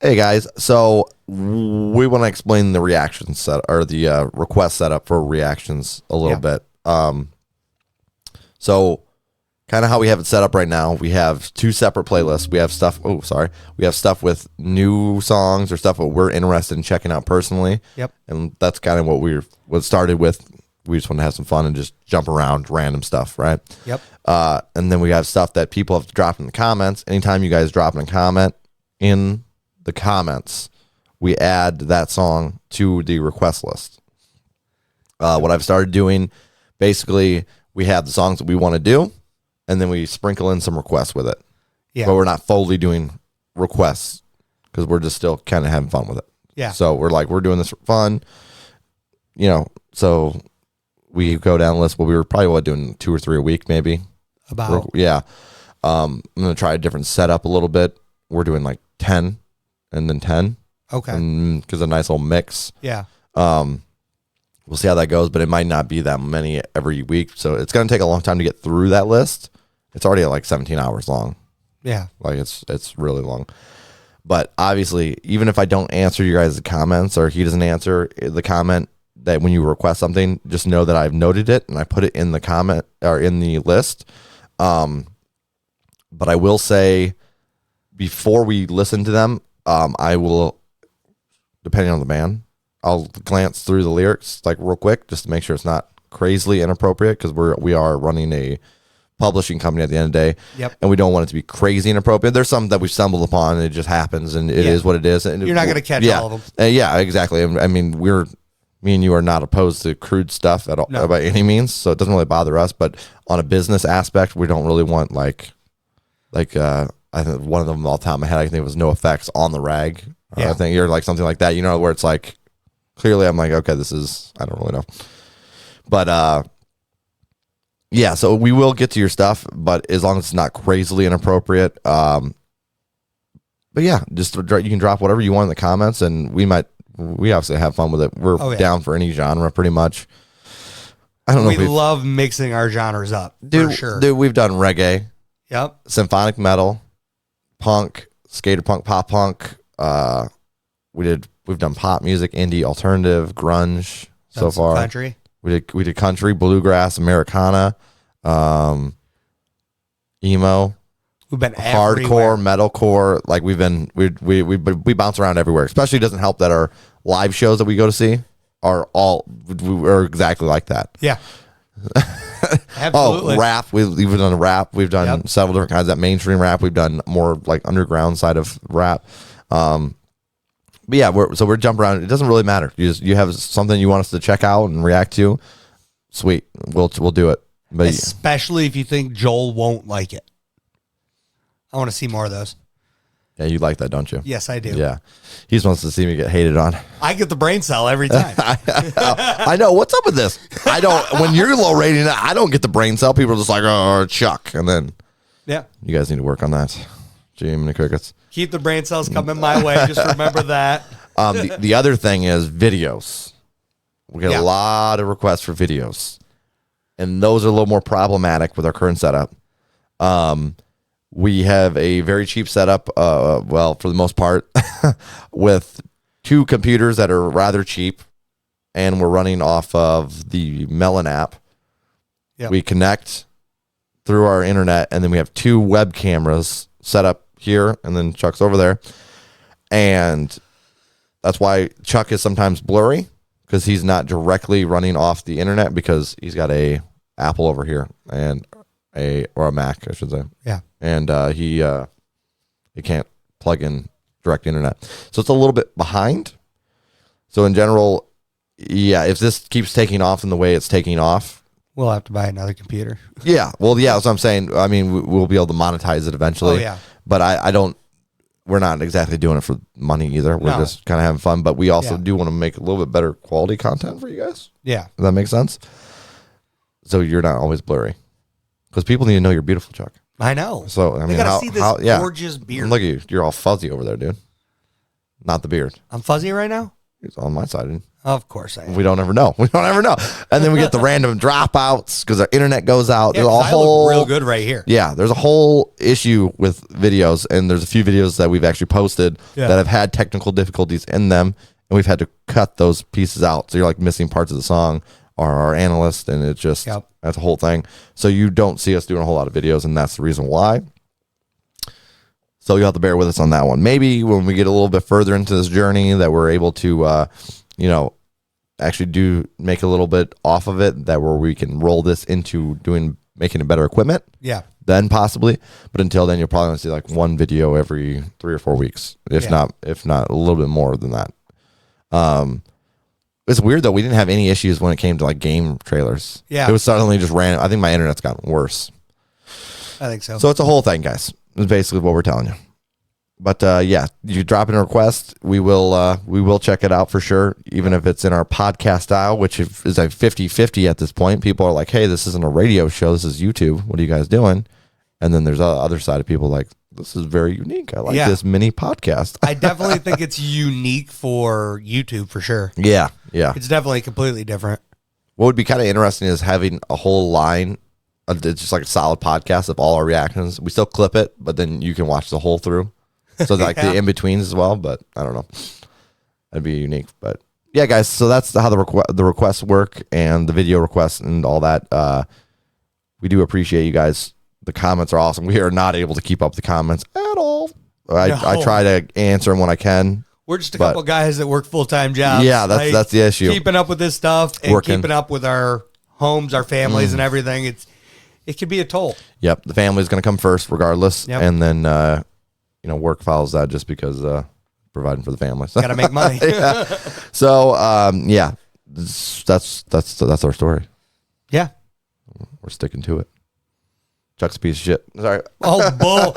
Hey guys, so we want to explain the reaction set or the request setup for reactions a little bit. So kind of how we have it set up right now, we have two separate playlists. We have stuff. Oh, sorry, we have stuff with new songs or stuff that we're interested in checking out personally. Yep. And that's kind of what started with. We just want to have some fun and just jump around random stuff, right? Yep. And then we have stuff that people have dropped in the comments. Anytime you guys drop in a comment in the comments, we add that song to the request list. What I've started doing, basically, we have the songs that we want to do, and then we sprinkle in some requests with it. Yeah. But we're not fully doing requests because we're just still kind of having fun with it. Yeah. So we're doing this for fun, so we go down the list. Well, we were probably doing 2 or 3 a week, maybe. Yeah. I'm going to try a different setup a little bit. We're doing like 10 and then 10. Okay. Because a nice little mix. Yeah. We'll see how that goes, but it might not be that many every week. So it's going to take a long time to get through that list. It's already like 17 hours long. Yeah. Like it's really long. But obviously, even if I don't answer you guys' comments or he doesn't answer the comment, that when you request something, just know that I've noted it and I put it in the comment or in the list. But I will say before we listen to them, I will, depending on the band, I'll glance through the lyrics like real quick just to make sure it's not crazily inappropriate because we are running a publishing company at the end of the day. Yep. And we don't want it to be crazy inappropriate. There's some that we stumbled upon and it just happens and it is what it is. And you're not going to catch all of them. Yeah, exactly. I mean, me and you are not opposed to crude stuff at all by any means, so it doesn't really bother us. But on a business aspect, we don't really want like I think one of them all the time in my head, I think it was No Effects on the Rag. Yeah. I think you're like something like that, where it's like clearly I'm like, okay, this is, I don't really know. But yeah, so we will get to your stuff, but as long as it's not crazily inappropriate. But yeah, just you can drop whatever you want in the comments, and we obviously have fun with it. We're down for any genre pretty much. I don't know. We love mixing our genres up, for sure. Dude, we've done reggae. Yep. Symphonic metal, punk, skater punk, pop punk. We've done pop music, indie, alternative, grunge so far. Country. We did country, bluegrass, Americana, emo. We've been hardcore, metalcore. Like we bounce around everywhere. Especially doesn't help that our live shows that we go to see are exactly like that. Yeah. Absolutely. Rap. We've done rap. We've done several different kinds of mainstream rap. We've done more like underground side of rap. But yeah, we're jumping around. It doesn't really matter. You have something you want us to check out and react to. Sweet. We'll do it. But especially if you think Joel won't like it. I want to see more of those. Yeah, you like that, don't you? Yes, I do. Yeah. He just wants to see me get hated on. I get the brain cell every time. I know. What's up with this? I don't. When you're low rating, I don't get the brain cell. People are just like, oh, Chuck. And then you guys need to work on that. Jiminy Crickets. Keep the brain cells coming my way. Just remember that. The other thing is videos. We get a lot of requests for videos. And those are a little more problematic with our current setup. We have a very cheap setup, for the most part, with 2 computers that are rather cheap, and we're running off of the Melon app. Yep. We connect through our internet, and then we have 2 web cameras set up here, and then Chuck's over there. And that's why Chuck is sometimes blurry, because he's not directly running off the internet, because he's got a Apple over here, and a Mac, I should say. Yeah. And he can't plug in direct internet. So it's a little bit behind. So in general, if this keeps taking off in the way it's taking off, we'll have to buy another computer. Yeah. Well, yeah, that's what I'm saying. I mean, we'll be able to monetize it eventually. Oh, yeah. But we're not exactly doing it for money either. We're just kind of having fun. But we also do want to make a little bit better quality content for you guys. Yeah. Does that make sense? So you're not always blurry. Because people need to know you're beautiful, Chuck. I know. So, I mean, gotta see this gorgeous beard. Look at you. You're all fuzzy over there, dude. Not the beard. I'm fuzzy right now? It's on my side. Of course I am. We don't ever know. We don't ever know. And then we get the random dropouts because our internet goes out. Yeah, There's a 'cause I whole look real good right here. Yeah, there's a whole issue with videos, and there's a few videos that we've actually posted that have had technical difficulties in them, and we've had to cut those pieces out. So you're like missing parts of the song or our analyst, and it just that's a whole thing. So you don't see us doing a whole lot of videos, and that's the reason why. So you'll have to bear with us on that one. Maybe when we get a little bit further into this journey that we're able to, actually make a little bit off of it, that where we can roll this into making a better equipment. Yeah. Then possibly, but until then, you'll probably want to see like one video every 3 or 4 weeks, if not a little bit more than that. It's weird though. We didn't have any issues when it came to like game trailers. Yeah. It was suddenly just random. I think my internet's gotten worse. I think so. So it's a whole thing, guys. Is basically what we're telling you. But you drop in a request, we will check it out for sure, even if it's in our podcast style, which is a 50-50 at this point. People are like, hey, this isn't a radio show, this is YouTube. What are you guys doing? And then there's the other side of people like, this is very unique. I like this mini podcast. I definitely think it's unique for YouTube for sure. Yeah. It's definitely completely different. What would be kind of interesting is having a whole line. It's just like a solid podcast of all our reactions. We still clip it, but then you can watch the whole through. So like the in-betweens as well, but I don't know. That'd be unique. But yeah, guys, so that's how the requests work and the video requests and all that. We do appreciate you guys. The comments are awesome. We are not able to keep up the comments at all. I try to answer them when I can. We're just a couple guys that work full-time jobs. Yeah, that's the issue. Keeping up with this stuff and keeping up with our homes, our families and everything. It could be a toll. Yep. The family's going to come first regardless. Yep. And then, work follows that just because providing for the family. Got to make money. So, that's our story. Yeah. We're sticking to it. Chuck's a piece of shit. Sorry. Oh, bull.